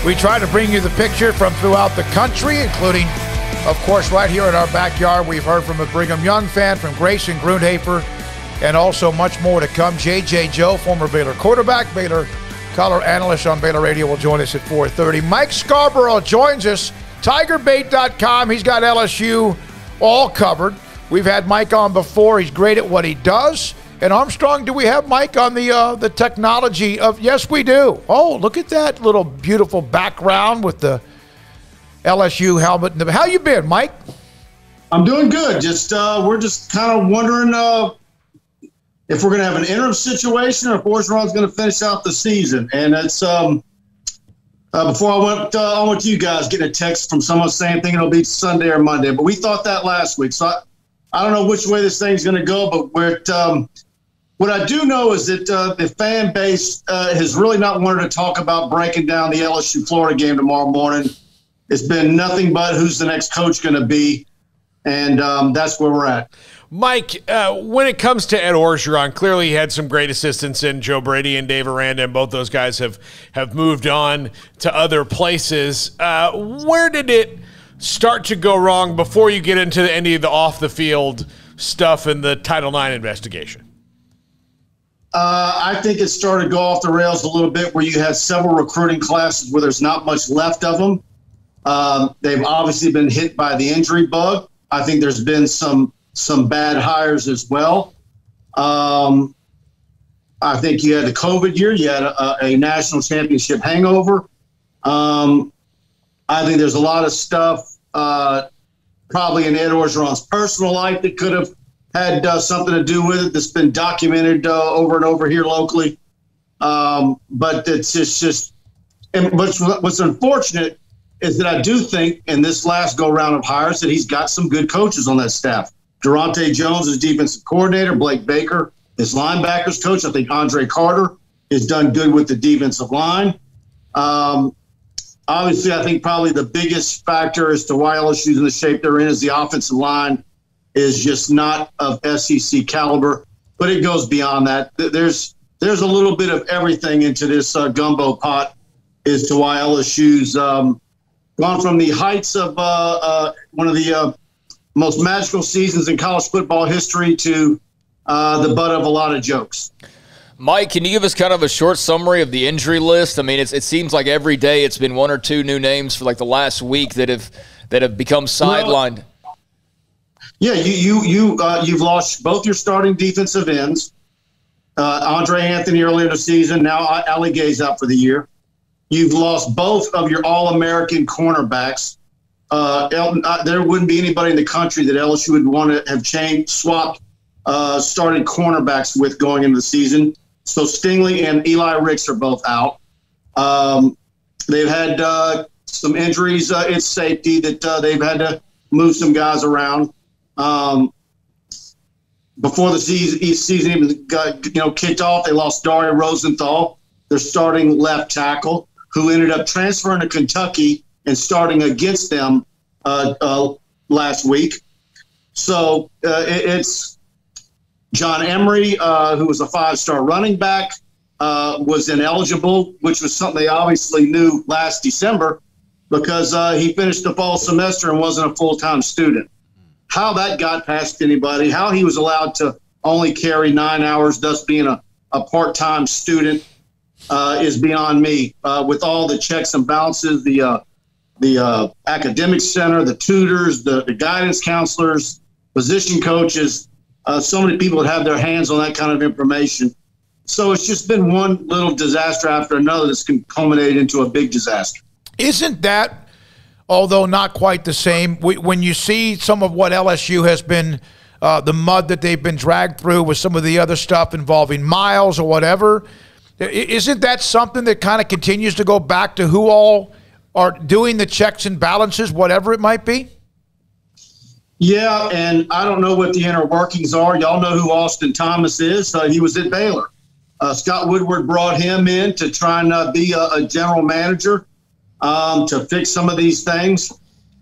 We try to bring you the picture from throughout the country, including, of course, right here in our backyard. We've heard from a Brigham Young fan, from Grayson Grundhafer, and also much more to come. J.J. Joe, former Baylor quarterback, Baylor color analyst on Baylor Radio, will join us at 4:30. Mike Scarborough joins us, TigerBait.com. He's got LSU all covered. We've had Mike on before. He's great at what he does. And Armstrong, do we have Mike on the technology of? Yes, we do. Oh, look at that little beautiful background with the LSU helmet. How you been, Mike? I'm doing good. We're just kind of wondering if we're going to have an interim situation or if Orgeron's going to finish out the season. And it's before I went on with you guys, getting a text from someone saying thinking it'll be Sunday or Monday. But we thought that last week. So I don't know which way this thing's going to go, but what I do know is that the fan base has really not wanted to talk about breaking down the LSU-Florida game tomorrow morning. It's been nothing but who's the next coach going to be, and that's where we're at. Mike, when it comes to Ed Orgeron, clearly he had some great assistants in Joe Brady and Dave Aranda, and both those guys have moved on to other places. Where did it start to go wrong before you get into any of the off-the-field stuff in the Title IX investigation? I think it started to go off the rails a little bit where you had several recruiting classes where there's not much left of them. They've obviously been hit by the injury bug. I think there's been some bad hires as well. I think you had the COVID year. You had a national championship hangover. I think there's a lot of stuff probably in Ed Orgeron's personal life that could have had something to do with it that's been documented over and over here locally. But it's just and what's unfortunate is that I do think in this last go-round of hires that he's got some good coaches on that staff. Durante Jones is defensive coordinator. Blake Baker is linebackers coach. I think Andre Carter has done good with the defensive line. Obviously, I think probably the biggest factor as to why LSU's in the shape they're in is the offensive line is just not of SEC caliber, but it goes beyond that. There's a little bit of everything into this gumbo pot as to why LSU's gone from the heights of one of the most magical seasons in college football history to the butt of a lot of jokes. Mike, can you give us kind of a short summary of the injury list? I mean, it seems like every day it's been one or two new names for like the last week that have become sidelined. Yeah, you've lost both your starting defensive ends. Andre Anthony earlier in the season, now Ali Gay's out for the year. You've lost both of your All-American cornerbacks. There wouldn't be anybody in the country that LSU would want to have swapped starting cornerbacks with going into the season. So Stingley and Eli Ricks are both out. They've had some injuries in safety that they've had to move some guys around. Before the season even got kicked off, they lost Dario Rosenthal, their starting left tackle, who ended up transferring to Kentucky and starting against them last week. So it's John Emery, who was a five-star running back, was ineligible, which was something they obviously knew last December because he finished the fall semester and wasn't a full-time student. How that got past anybody, how he was allowed to only carry 9 hours, thus being a part-time student, is beyond me. With all the checks and balances, the academic center, the tutors, the guidance counselors, position coaches, so many people that have their hands on that kind of information. So it's just been one little disaster after another that's culminated into a big disaster. Isn't that, although not quite the same, when you see some of what LSU has been, the mud that they've been dragged through with some of the other stuff involving Miles or whatever, isn't that something that kind of continues to go back to who all are doing the checks and balances, whatever it might be? Yeah, and I don't know what the inner workings are. Y'all know who Austin Thomas is. He was at Baylor. Scott Woodward brought him in to try and be a general manager to fix some of these things.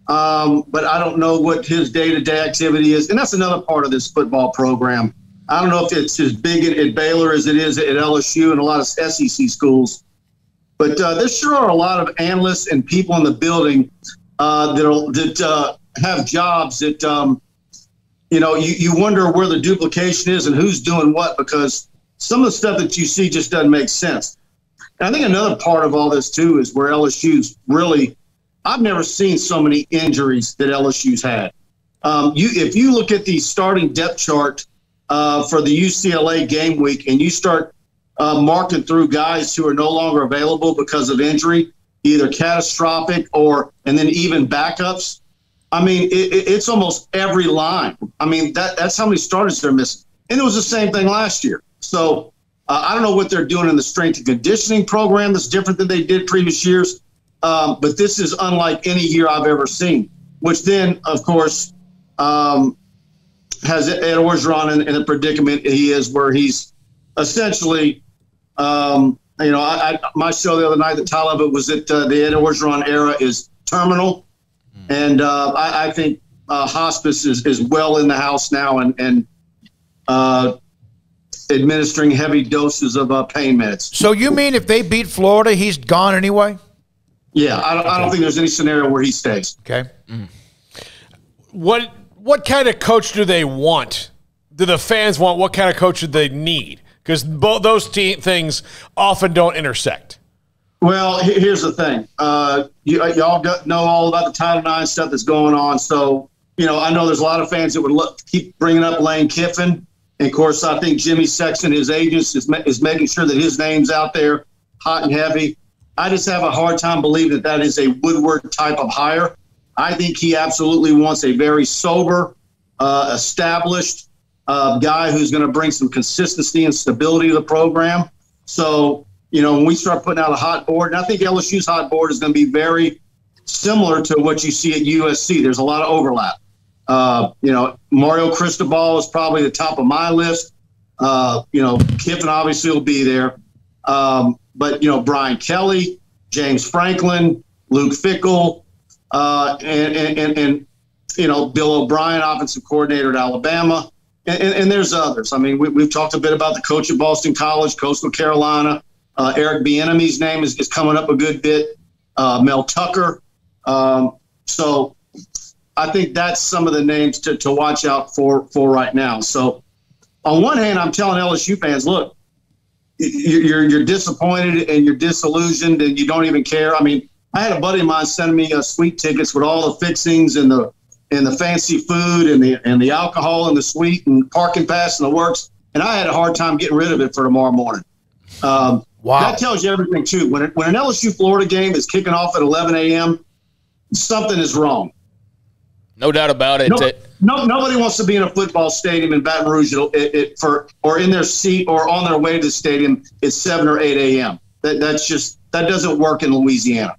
But I don't know what his day-to-day activity is. And that's another part of this football program. I don't know if it's as big at Baylor as it is at LSU and a lot of SEC schools. But there sure are a lot of analysts and people in the building that have jobs that, you wonder where the duplication is and who's doing what, because some of the stuff that you see just doesn't make sense. And I think another part of all this, too, is where LSU's really – I've never seen so many injuries that LSU's had. If you look at the starting depth chart for the UCLA game week and you start marking through guys who are no longer available because of injury, either catastrophic and then even backups, I mean, it's almost every line. I mean, that's how many starters they're missing. And it was the same thing last year. So I don't know what they're doing in the strength and conditioning program that's different than they did previous years. But this is unlike any year I've ever seen, which then, of course, has Ed Orgeron in the predicament he is, where he's essentially, my show the other night, the title of it was that the Ed Orgeron era is terminal. And I think hospice is well in the house now and administering heavy doses of pain meds. So you mean if they beat Florida, he's gone anyway? Yeah, I don't think there's any scenario where he stays. Okay. What kind of coach do they want? Do the fans want? What kind of coach do they need? Because both those things often don't intersect. Well, here's the thing. Y'all know all about the Title IX stuff that's going on. So, I know there's a lot of fans that would keep bringing up Lane Kiffin. And, of course, I think Jimmy Sexton, his agents, is making sure that his name's out there hot and heavy. I just have a hard time believing that is a Woodward type of hire. I think he absolutely wants a very sober, established guy who's going to bring some consistency and stability to the program. So, when we start putting out a hot board, and I think LSU's hot board is going to be very similar to what you see at USC. There's a lot of overlap. Mario Cristobal is probably the top of my list. Kiffin obviously will be there. But Brian Kelly, James Franklin, Luke Fickell, and Bill O'Brien, offensive coordinator at Alabama. And there's others. I mean, we've talked a bit about the coach at Boston College, Coastal Carolina. Eric Bieniemy's name is coming up a good bit. Mel Tucker. So I think that's some of the names to watch out for right now. So on one hand, I'm telling LSU fans, look, you're disappointed and you're disillusioned and you don't even care. I mean, I had a buddy of mine send me sweet tickets with all the fixings and the fancy food and the alcohol and the sweet and parking pass and the works. And I had a hard time getting rid of it for tomorrow morning. Wow. That tells you everything, too. When an LSU-Florida game is kicking off at 11 a.m., something is wrong. No doubt about it. Nobody wants to be in a football stadium in Baton Rouge or in their seat or on their way to the stadium at 7 or 8 a.m. That doesn't work in Louisiana.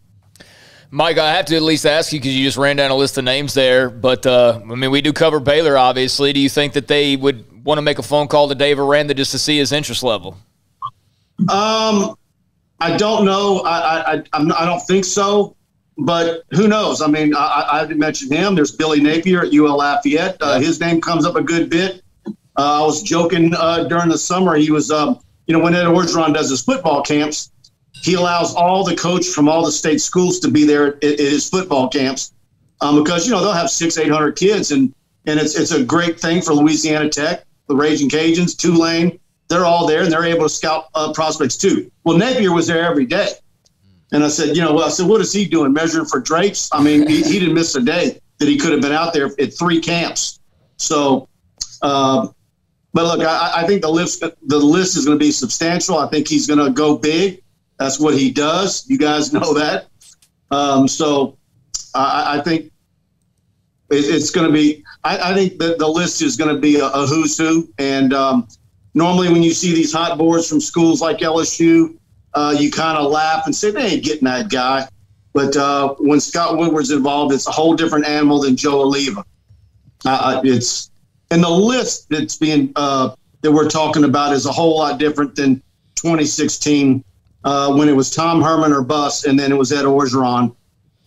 Mike, I have to at least ask you because you just ran down a list of names there. But, we do cover Baylor, obviously. Do you think that they would want to make a phone call to Dave Aranda just to see his interest level? I don't know. I don't think so. But who knows? I mean, I didn't mention him. There's Billy Napier at UL Lafayette. His name comes up a good bit. I was joking during the summer. He was, when Ed Orgeron does his football camps, he allows all the coaches from all the state schools to be there at his football camps because, they'll have 600-800 kids. And it's a great thing for Louisiana Tech, the Raging Cajuns, Tulane. They're all there, and they're able to scout prospects too. Well, Napier was there every day. And I said, what is he doing, measuring for drapes? I mean, he didn't miss a day that he could have been out there at 3 camps. So, but look, I think the list is going to be substantial. I think he's going to go big. That's what he does. You guys know that. So I think it's going to be – I think that the list is going to be a who's who. And normally when you see these hot boards from schools like LSU, you kind of laugh and say, they ain't getting that guy. But when Scott Woodward's involved, it's a whole different animal than Joe Oliva. And the list that's being that we're talking about is a whole lot different than 2016 when it was Tom Herman or bust, and then it was Ed Orgeron.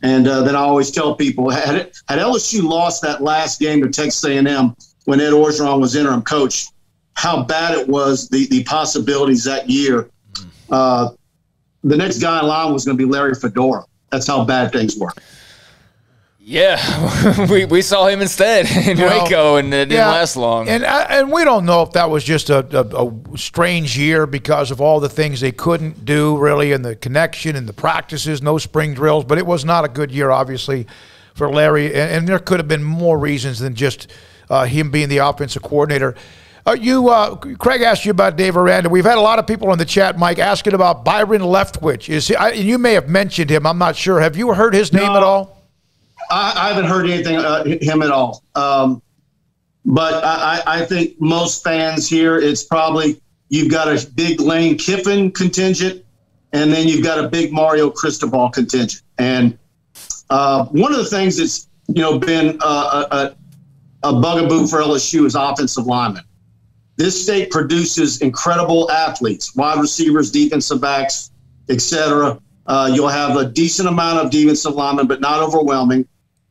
And then I always tell people, had LSU lost that last game to Texas A&M when Ed Orgeron was interim coach, how bad it was, the possibilities that year. the next guy in line was going to be Larry Fedora. That's how bad things were. Yeah, we saw him instead in Waco, and it didn't last long. And we don't know if that was just a strange year because of all the things they couldn't do, really, and the connection and the practices, no spring drills. But it was not a good year, obviously, for Larry. And there could have been more reasons than just him being the offensive coordinator. Craig asked you about Dave Aranda. We've had a lot of people in the chat, Mike, asking about Byron Leftwich. You may have mentioned him. I'm not sure. Have you heard his name at all? I haven't heard anything him at all. But I think most fans here, it's probably you've got a big Lane Kiffin contingent, and then you've got a big Mario Cristobal contingent. And one of the things that's been a bugaboo for LSU is offensive linemen. This state produces incredible athletes, wide receivers, defensive backs, etc. You'll have a decent amount of defensive linemen, but not overwhelming.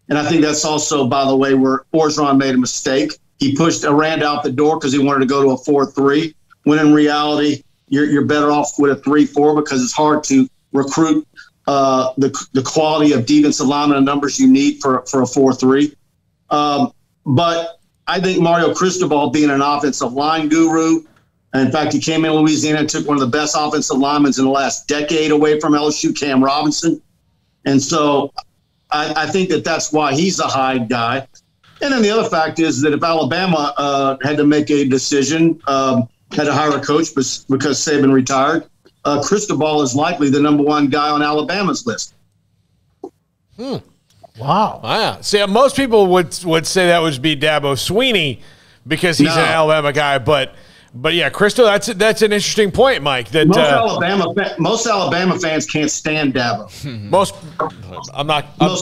And I think that's also, by the way, where Orgeron made a mistake. He pushed Aranda out the door because he wanted to go to a 4-3, when in reality, you're better off with a 3-4 because it's hard to recruit the quality of defensive lineman and numbers you need for a 4-3. But I think Mario Cristobal, being an offensive line guru, and in fact, he came in Louisiana and took one of the best offensive linemen in the last decade away from LSU, Cam Robinson. And so I think that's why he's a Hyde guy. And then the other fact is that if Alabama had to make a decision, had to hire a coach because Saban retired, Cristobal is likely the #1 guy on Alabama's list. Wow. See, most people would say that would be Dabo Sweeney because he's an Alabama guy, but yeah, Crystal, that's an interesting point, Mike. That most Alabama fans can't stand Dabo. Most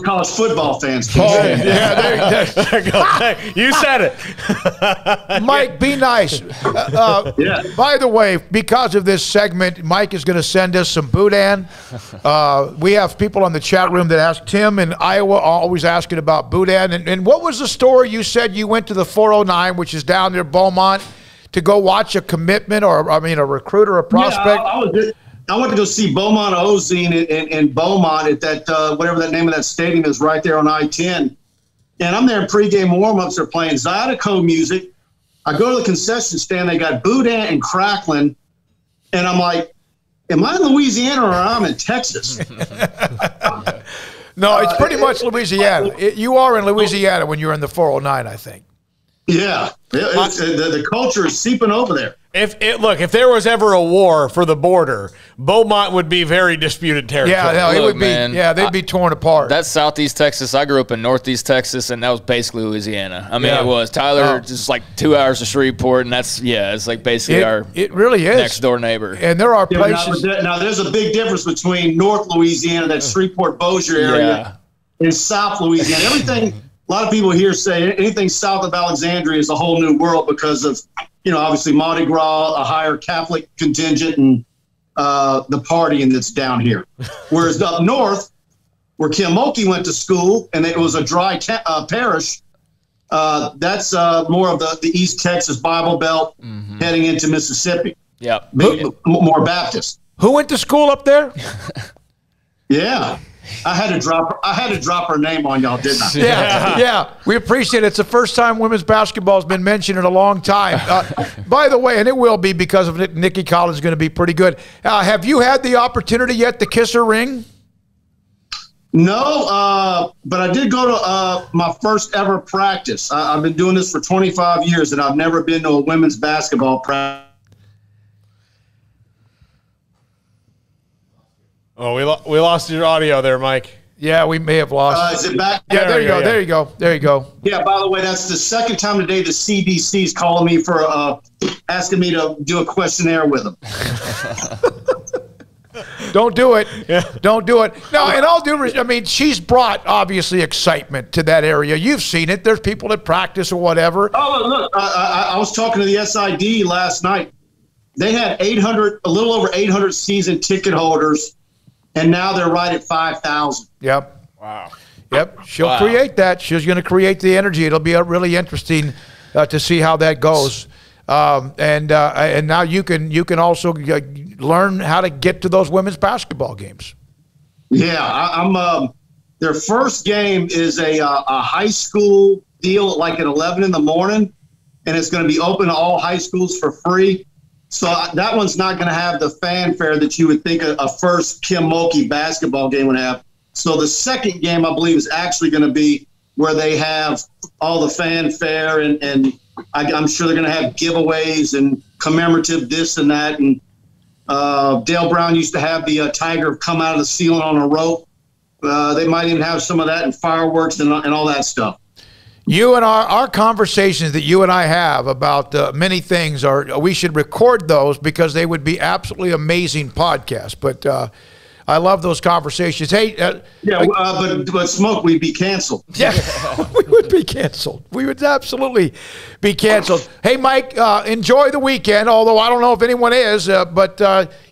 college football fans can't stand Dabo. There you go. You said it, Mike. Be nice. By the way, because of this segment, Mike is going to send us some boudin. We have people on the chat room that ask Tim in Iowa, always asking about boudin. And what was the story? You said you went to the 409, which is down near Beaumont, to go watch a commitment a recruit or a prospect? Yeah, I went to go see Beaumont Ozine in Beaumont at that, whatever that name of that stadium is, right there on I-10. And I'm there in pregame warm-ups. They're playing Zydeco music. I go to the concession stand. They got boudin and crackling. And I'm like, am I in Louisiana or I'm in Texas? No, it's pretty much Louisiana. You are in Louisiana when you're in the 409, I think. Yeah, the culture is seeping over there. If there was ever a war for the border, Beaumont would be very disputed territory. Yeah, it would be. Man, they'd be torn apart. That's Southeast Texas. I grew up in Northeast Texas, and that was basically Louisiana. I mean, it was Tyler, just like 2 hours to Shreveport, and it's like basically it really is next door neighbor. And there are places. Now, there's a big difference between North Louisiana, that Shreveport Bossier area, and South Louisiana. Everything. A lot of people here say anything south of Alexandria is a whole new world because of, obviously Mardi Gras, a higher Catholic contingent, and the partying that's down here. Whereas up north, where Kim Mulkey went to school, and it was a dry parish, that's more of the East Texas Bible Belt heading into Mississippi. Yeah, more Baptist. Who went to school up there? Yeah. I had to drop her name on y'all, didn't I? Yeah. We appreciate it. It's the first time women's basketball has been mentioned in a long time. By the way, and it will be because of Nikki Collins is going to be pretty good. Have you had the opportunity yet to kiss her ring? No, but I did go to my first ever practice. I've been doing this for 25 years, and I've never been to a women's basketball practice. Oh, we lost your audio there, Mike. Yeah, we may have lost. Is it back? Yeah, there you go. Yeah, by the way, that's the second time today the CDC is calling me for asking me to do a questionnaire with them. Don't do it. Yeah. Don't do it. No, and I'll do. I mean, she's brought obviously excitement to that area. You've seen it. There's people that practice or whatever. Oh, look, I was talking to the SID last night. They had a little over 800 season ticket holders. And now they're right at 5,000. Yep. Wow. Yep. She'll create that. She's going to create the energy. It'll be really interesting to see how that goes. And now you can also learn how to get to those women's basketball games. Yeah, I'm. Their first game is a high school deal, like at 11 in the morning, and it's going to be open to all high schools for free. So that one's not going to have the fanfare that you would think a first Kim Mulkey basketball game would have. So the second game, I believe, is actually going to be where they have all the fanfare, and I'm sure they're going to have giveaways and commemorative this and that. And Dale Brown used to have the tiger come out of the ceiling on a rope. They might even have some of that and fireworks and all that stuff. You and our conversations that you and I have about many things we should record those because they would be absolutely amazing podcasts. But I love those conversations. Hey, but Smoak, we'd be canceled. Yeah, we would be canceled. We would absolutely be canceled. Hey, Mike, enjoy the weekend. Although I don't know if anyone is, but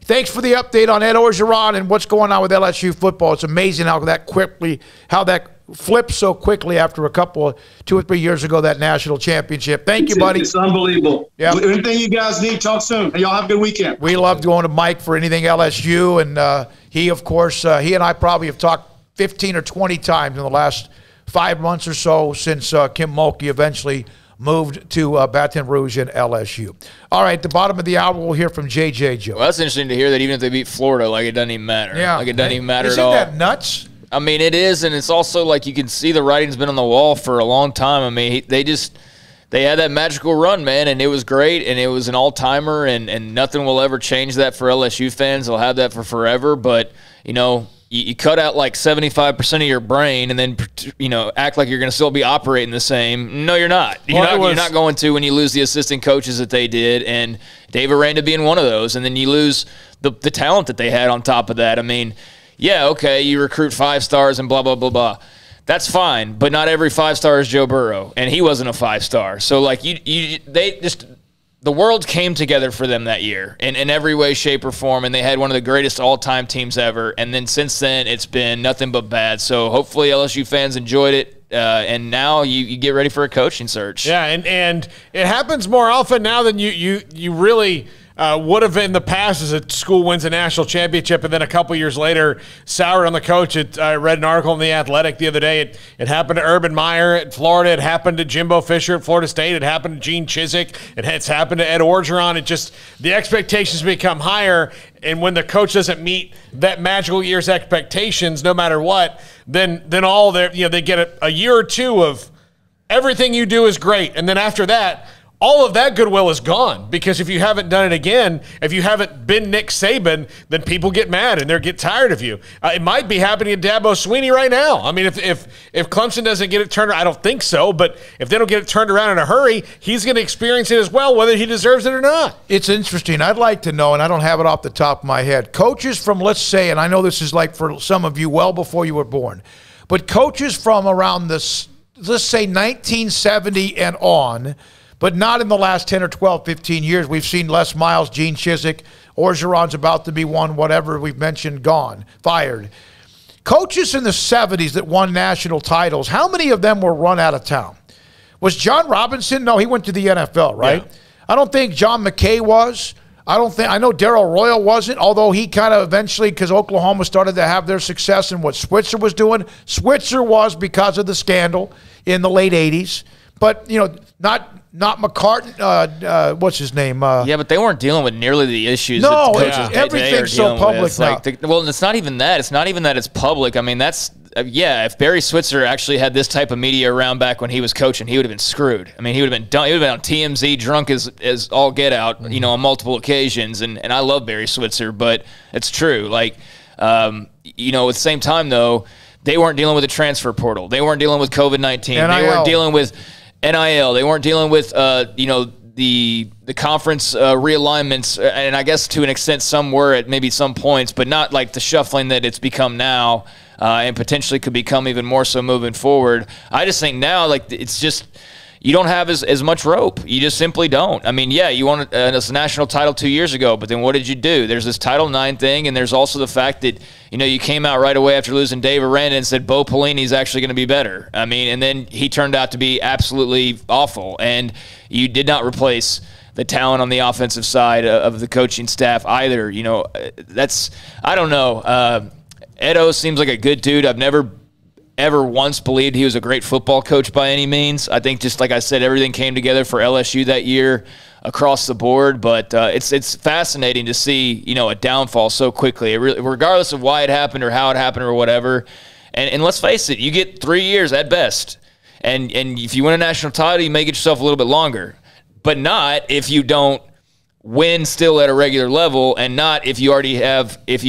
thanks for the update on Ed Orgeron and what's going on with LSU football. It's amazing how that flipped so quickly after 2 or 3 years ago, that national championship. Thank you, buddy. It's unbelievable. Yep. Anything you guys need, talk soon. Hey, y'all have a good weekend. We love going to Mike for anything LSU, and he, of course, he and I probably have talked 15 or 20 times in the last 5 months or so since Kim Mulkey eventually moved to Baton Rouge and LSU. All right, at the bottom of the hour, we'll hear from J.J. Joe. Well, that's interesting to hear that even if they beat Florida, like it doesn't even matter. Yeah. Like it doesn't even matter at all. Isn't that nuts? I mean, it is, and it's also like you can see the writing's been on the wall for a long time. I mean, they had that magical run, man, and it was great, and it was an all-timer, and nothing will ever change that for LSU fans. They'll have that for forever, but, you cut out like 75% of your brain and then, act like you're going to still be operating the same. No, you're not. You're not going to when you lose the assistant coaches that they did, and Dave Aranda being one of those, and then you lose the talent that they had on top of that. I mean, yeah, okay, you recruit 5 stars and blah, blah, blah, blah. That's fine, but not every 5-star is Joe Burrow, and he wasn't a 5-star. So, like, the world came together for them that year in every way, shape, or form, and they had one of the greatest all-time teams ever. And then since then, it's been nothing but bad. So hopefully LSU fans enjoyed it, and now you get ready for a coaching search. Yeah, and it happens more often now than you really would have in the past as a school wins a national championship and then a couple years later soured on the coach. I read an article in The Athletic the other day. It happened to Urban Meyer at Florida. It happened to Jimbo Fisher at Florida State. It happened to Gene Chizik. It's happened to Ed Orgeron. The expectations become higher, and when the coach doesn't meet that magical year's expectations, no matter what, then all they get a year or two of everything you do is great, and then after that, all of that goodwill is gone, because if you haven't done it again, if you haven't been Nick Saban, then people get mad and they get tired of you. It might be happening to Dabo Swinney right now. I mean, if Clemson doesn't get it turned around, I don't think so, but if they don't get it turned around in a hurry, he's going to experience it as well, whether he deserves it or not. It's interesting. I'd like to know, and I don't have it off the top of my head, coaches from, let's say, and I know this is like for some of you well before you were born, but coaches from around this, let's say 1970 and on, but not in the last 10 or 12, 15 years. We've seen Les Miles, Gene Chizik, Orgeron's about to be one, whatever we've mentioned, gone, fired. Coaches in the 70s that won national titles, how many of them were run out of town? Was John Robinson? No, he went to the NFL, right? Yeah. I don't think John McKay was. I know Darryl Royal wasn't, although he kind of eventually, because Oklahoma started to have their success in what Switzer was doing. Switzer was because of the scandal in the late 80s. But, not McCartan, what's his name? Yeah, but they weren't dealing with nearly the issues that the coaches everything's so public now. Well, it's not even that. It's not even that it's public. I mean, if Barry Switzer actually had this type of media around back when he was coaching, he would have been screwed. I mean, he would have been done. He would have been on TMZ drunk as all get out, on multiple occasions. And I love Barry Switzer, but it's true. Like, at the same time, though, they weren't dealing with the transfer portal. They weren't dealing with COVID-19. They weren't dealing with NIL. They weren't dealing with, the conference realignments, and I guess to an extent some were at maybe some points, but not like the shuffling that it's become now, and potentially could become even more so moving forward. I just think now, like, it's just you don't have as much rope. You just simply don't. I mean, yeah, you won a national title 2 years ago, but then what did you do? There's this Title IX thing, and there's also the fact that, you came out right away after losing Dave Aranda and said Bo Pelini's actually going to be better. I mean, and then he turned out to be absolutely awful, and you did not replace the talent on the offensive side of the coaching staff either. You know, I don't know. Edo seems like a good dude. I've never ever once believed he was a great football coach by any means. I think, just like I said, everything came together for LSU that year across the board. But it's fascinating to see, you know, a downfall so quickly. It really, regardless of why it happened or how it happened or whatever. And let's face it, you get 3 years at best. And if you win a national title, you may get yourself a little bit longer. But not if you don't win still at a regular level, and not if you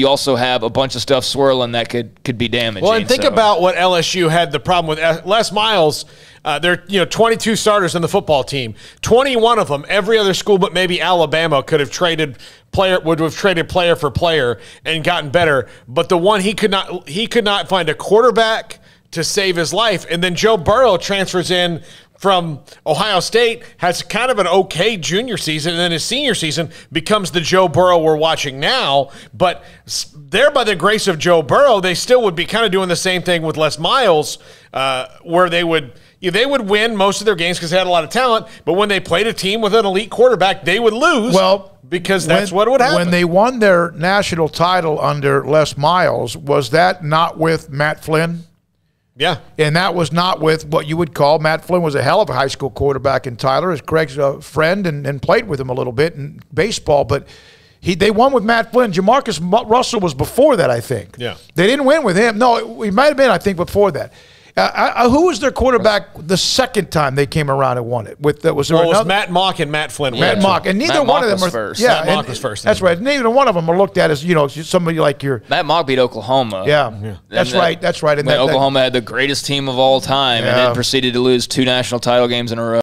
also have a bunch of stuff swirling that could be damaging. Well, and think about what LSU had the problem with. Les Miles, there are 22 starters on the football team. 21 of them, every other school but maybe Alabama would have traded player for player and gotten better. But the one he could not find a quarterback to save his life. And then Joe Burrow transfers in from Ohio State, has kind of an okay junior season, and then his senior season becomes the Joe Burrow we're watching now. But there, by the grace of Joe Burrow, they still would be kind of doing the same thing with Les Miles, where they would win most of their games because they had a lot of talent, but when they played a team with an elite quarterback, they would lose. Well, because that's what would happen. When they won their national title under Les Miles, was that not with Matt Flynn? Yeah. And that was not with what you would call, Matt Flynn was a hell of a high school quarterback in Tyler, as Craig's friend, and played with him a little bit in baseball. But they won with Matt Flynn. Jamarcus Russell was before that, I think. Yeah. They didn't win with him. No, he might have been, I think, before that. Who was their quarterback the second time they came around and won it? It was Matt Mock and Matt Flynn. Matt Mock, and neither one of them were first. Yeah, Matt Mock was first. That's right. Neither one of them are looked at as somebody like your Matt Mock beat Oklahoma. Yeah. That's right. And Oklahoma had the greatest team of all time, and then proceeded to lose 2 national title games in a row.